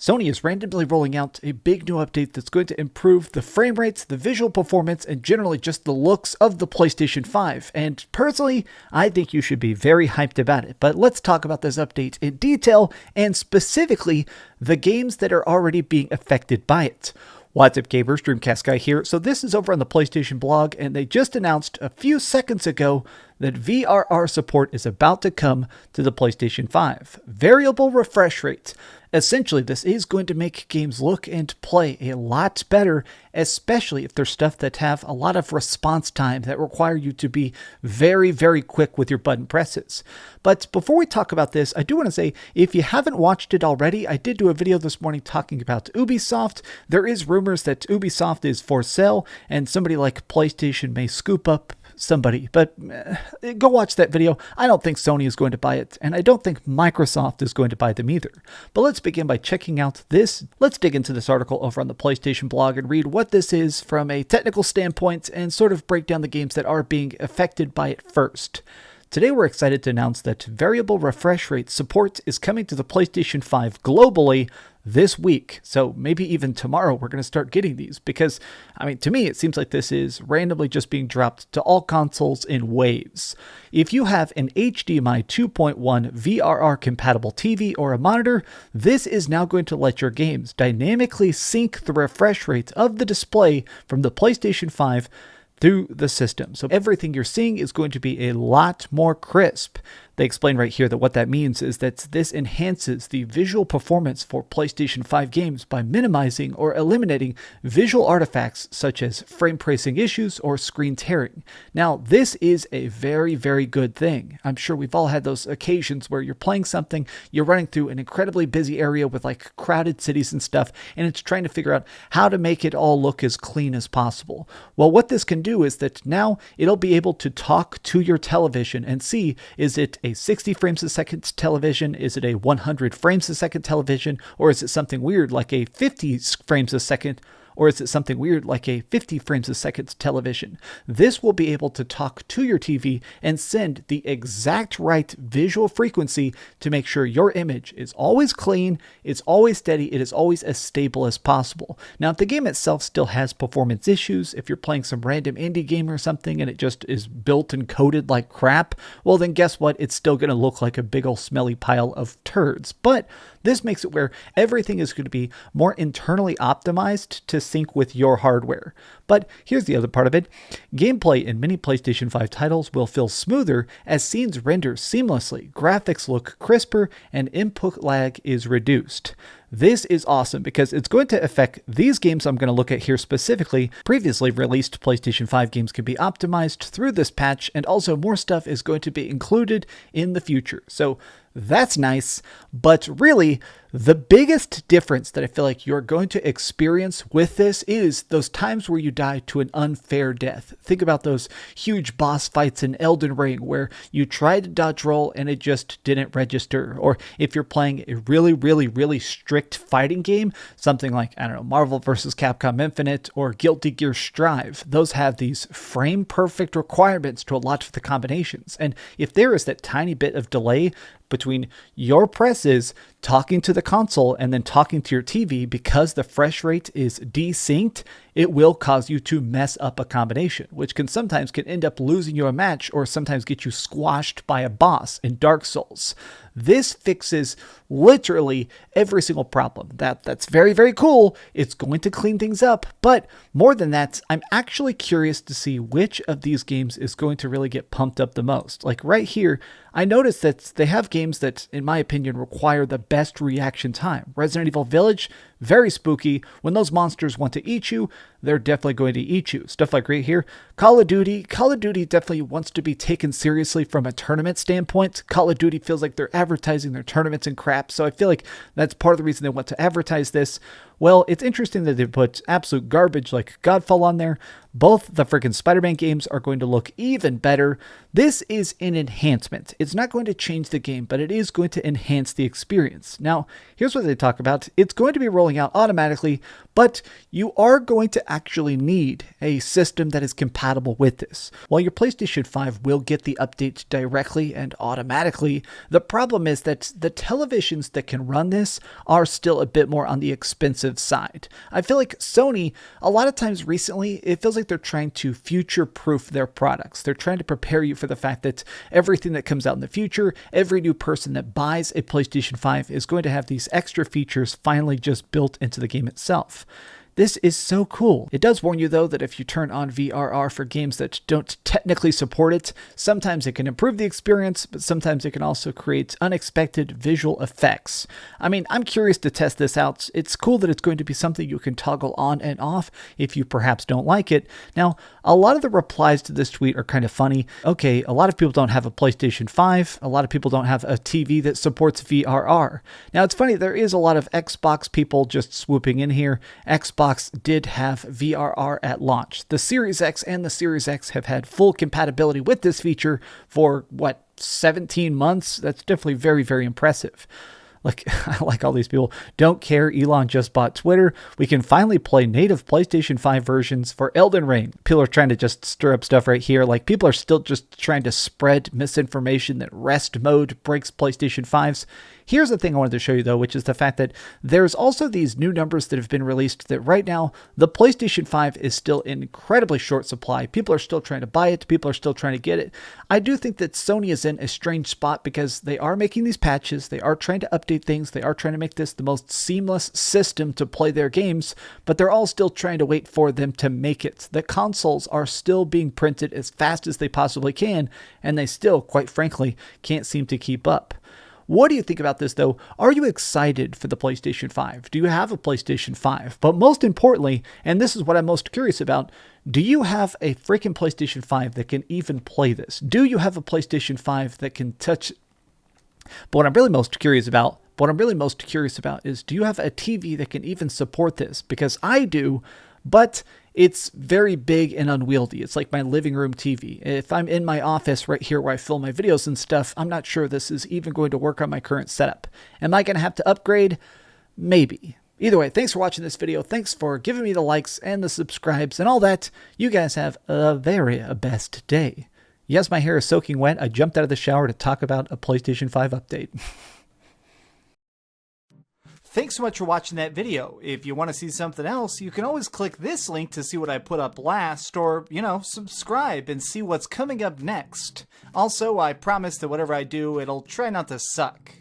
Sony is randomly rolling out a big new update that's going to improve the frame rates, the visual performance, and generally just the looks of the PlayStation 5. And personally, I think you should be very hyped about it. But let's talk about this update in detail and specifically the games that are already being affected by it. What's up, gamers? DreamcastGuy here. So this is over on the PlayStation blog, and they just announced a few seconds ago that VRR support is about to come to the PlayStation 5. Variable refresh rate. Essentially, this is going to make games look and play a lot better, especially if there's stuff that have a lot of response time that require you to be very, very quick with your button presses. But before we talk about this, I do want to say, if you haven't watched it already, I did do a video this morning talking about Ubisoft. There is rumors that Ubisoft is for sale, and somebody like PlayStation may scoop up somebody, but go watch that video. I don't think Sony is going to buy it, and I don't think Microsoft is going to buy them either. But let's begin by checking out this. Let's dig into this article over on the PlayStation blog and read what this is from a technical standpoint and sort of break down the games that are being affected by it first. Today we're excited to announce that variable refresh rate support is coming to the PlayStation 5 globally this week. So maybe even tomorrow we're going to start getting these because, to me it seems like this is randomly just being dropped to all consoles in waves. If you have an HDMI 2.1 VRR compatible TV or a monitor, this is now going to let your games dynamically sync the refresh rate of the display from the PlayStation 5 through the system. So everything you're seeing is going to be a lot more crisp. They explain right here that what that means is that this enhances the visual performance for PlayStation 5 games by minimizing or eliminating visual artifacts such as frame tracing issues or screen tearing. Now, this is a very, very good thing. I'm sure we've all had those occasions where you're playing something, you're running through an incredibly busy area with like crowded cities and stuff, and it's trying to figure out how to make it all look as clean as possible. Well, what this can do is that now it'll be able to talk to your television and see, is it a 60 frames a second television? Is it a 100 frames a second television? Or is it something weird like a 50 frames a second? Or is it something weird like a 50 frames a second television? This will be able to talk to your TV and send the exact right visual frequency to make sure your image is always clean, it's always steady, it is always as stable as possible. Now, if the game itself still has performance issues, if you're playing some random indie game or something and it just is built and coded like crap, well then guess what? It's still going to look like a big old smelly pile of turds. But this makes it where everything is going to be more internally optimized to sync with your hardware. But here's the other part of it. Gameplay in many PlayStation 5 titles will feel smoother as scenes render seamlessly, graphics look crisper, and input lag is reduced. This is awesome because it's going to affect these games I'm going to look at here specifically. Previously released PlayStation 5 games can be optimized through this patch, and also more stuff is going to be included in the future. So that's nice, but really, the biggest difference that I feel like you're going to experience with this is those times where you die to an unfair death. Think about those huge boss fights in Elden Ring where you tried to dodge roll and it just didn't register. Or if you're playing a really, really, really strict fighting game, something like, Marvel vs. Capcom Infinite or Guilty Gear Strive, those have these frame perfect requirements to a lot of the combinations. And if there is that tiny bit of delay between your presses talking to the console and then talking to your TV because the refresh rate is desynced, it will cause you to mess up a combination, which sometimes end up losing you a match or sometimes get you squashed by a boss in Dark Souls. This fixes literally every single problem. That's very, very cool. It's going to clean things up. But more than that, I'm actually curious to see which of these games is going to really get pumped up the most. Like right here, I noticed that they have games that, in my opinion, require the best reaction time. Resident Evil Village, very spooky. When those monsters want to eat you, they're definitely going to eat you. Stuff like right here. Call of Duty definitely wants to be taken seriously from a tournament standpoint. Call of Duty feels like they're advertising their tournaments and crap, so I feel like that's part of the reason they want to advertise this. Well, it's interesting that they put absolute garbage like Godfall on there. Both the freaking Spider-Man games are going to look even better. This is an enhancement. It's not going to change the game, but it is going to enhance the experience. Now, here's what they talk about. It's going to be rolling out automatically, but you are going to actually need a system that is compatible with this. While your PlayStation 5 will get the updates directly and automatically, the problem is that the televisions that can run this are still a bit more on the expensive side. I feel like Sony, a lot of times recently, it feels like they're trying to future-proof their products. They're trying to prepare you for the fact that everything that comes out in the future, every new person that buys a PlayStation 5 is going to have these extra features finally just built into the game itself. This is so cool. It does warn you though that if you turn on VRR for games that don't technically support it, sometimes it can improve the experience, but sometimes it can also create unexpected visual effects. I mean, I'm curious to test this out. It's cool that it's going to be something you can toggle on and off if you perhaps don't like it. Now, a lot of the replies to this tweet are kind of funny. Okay, a lot of people don't have a PlayStation 5. A lot of people don't have a TV that supports VRR. Now, it's funny, there is a lot of Xbox people just swooping in here. Xbox did have VRR at launch. The Series X and the Series X have had full compatibility with this feature for, 17 months? That's definitely very, very impressive. Like all these people, don't care, Elon just bought Twitter. We can finally play native PlayStation 5 versions for Elden Ring. People are trying to just stir up stuff right here. Like, people are still just trying to spread misinformation that rest mode breaks PlayStation 5s. Here's the thing I wanted to show you though, which is the fact that there's also these new numbers that have been released that right now the PlayStation 5 is still in incredibly short supply. People are still trying to buy it. People are still trying to get it. I do think that Sony is in a strange spot because they are making these patches. They are trying to update things. They are trying to make this the most seamless system to play their games, but they're all still trying to wait for them to make it. The consoles are still being printed as fast as they possibly can, and they still, quite frankly, can't seem to keep up. What do you think about this, though? Are you excited for the PlayStation 5? Do you have a PlayStation 5? But most importantly, and this is what I'm most curious about, do you have a freaking PlayStation 5 that can even play this? Do you have a PlayStation 5 that can touch? But what I'm really most curious about is, do you have a TV that can even support this? Because I do, but it's very big and unwieldy. It's like my living room TV. If I'm in my office right here where I film my videos and stuff, I'm not sure this is even going to work on my current setup. Am I going to have to upgrade? Maybe. Either way, thanks for watching this video. Thanks for giving me the likes and the subscribes and all that. You guys have a very best day. Yes, my hair is soaking wet. I jumped out of the shower to talk about a PlayStation 5 update. Thanks so much for watching that video. If you want to see something else, you can always click this link to see what I put up last, or, subscribe and see what's coming up next. Also, I promise that whatever I do, it'll try not to suck.